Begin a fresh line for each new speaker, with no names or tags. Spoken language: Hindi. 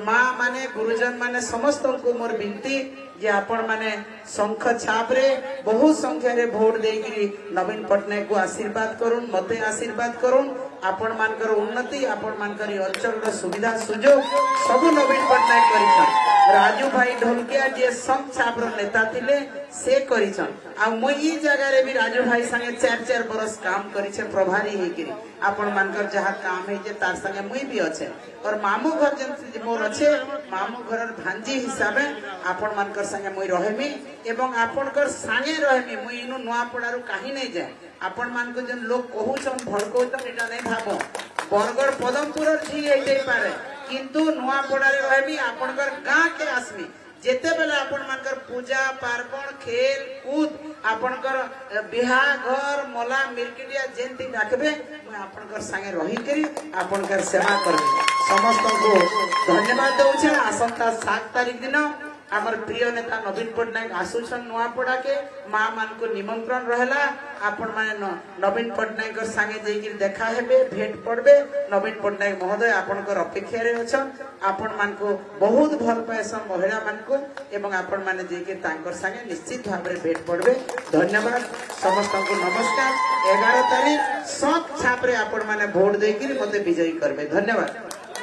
माँ माने गुरुजन माने समस्त को मोर विनती जे आपण माने शंख छाप रे बहु संख्या रे भोट देगी नवीन पटनायक को आशीर्वाद करूं मते आशीर्वाद करूं आपण मानकर उन्नति आपण मानकर अंचल सुविधा सुजोग सब नवीन पटनायक करिछन। राजू भाई ढोलकिया जे शंख छाप रो नेता थिले से करिछन आ मोई जगह रे भी राजू भाई संगे 4-4 बरस काम करिछे प्रभारी हेकिरी आपण मानकर जहा काम है जे तार संगे मुई भी अच्छे और मामू घर जन मोर अच्छे मामू घर भांजी हिसाबे आपण मानकर संगे मुई रहमी एवं आपणकर संगे रहमी मुई इनु नुआपड़ारू काहे नै जाय आपण मान को जन लोग कहूछन भड़कौछन एटा नै भाबो बरगड़ पदमपुर ठीक है जाई पारे किंतु नुआपड़ारे रहमी आपणकर गां के आसमी जेते बेले आपण मानकर पूजा पार्वण खेल कूद आपणकर बिहा घर मला मिरकिटिया जेंती डाकबे मैं आपणकर संगे रही करी आपणकर सेवा करबे समस्त को धन्यवाद दउछे। आसंता 7 तारीख दिन आमर प्रिय नेता नवीन पटनायक आसुछन नुआपड़ा के माँ मान को निमंत्रण रहला आपण माने नवीन पटनायक संगे जेकी देखा हेबे भेट पड़बे नवीन पटनायक महोदय आपणकर अपेक्षा रे अछन आपण मान को बहुत भल पाएसन महिला मान को एवं आपण माने जेकी तांकर संगे निश्चित भाव रे भेट पड़बे। धन्यवाद समस्त को नमस्कार। 11 तारीख सब छाप रे आपण माने भोट देकी मते विजयी करबे। धन्यवाद।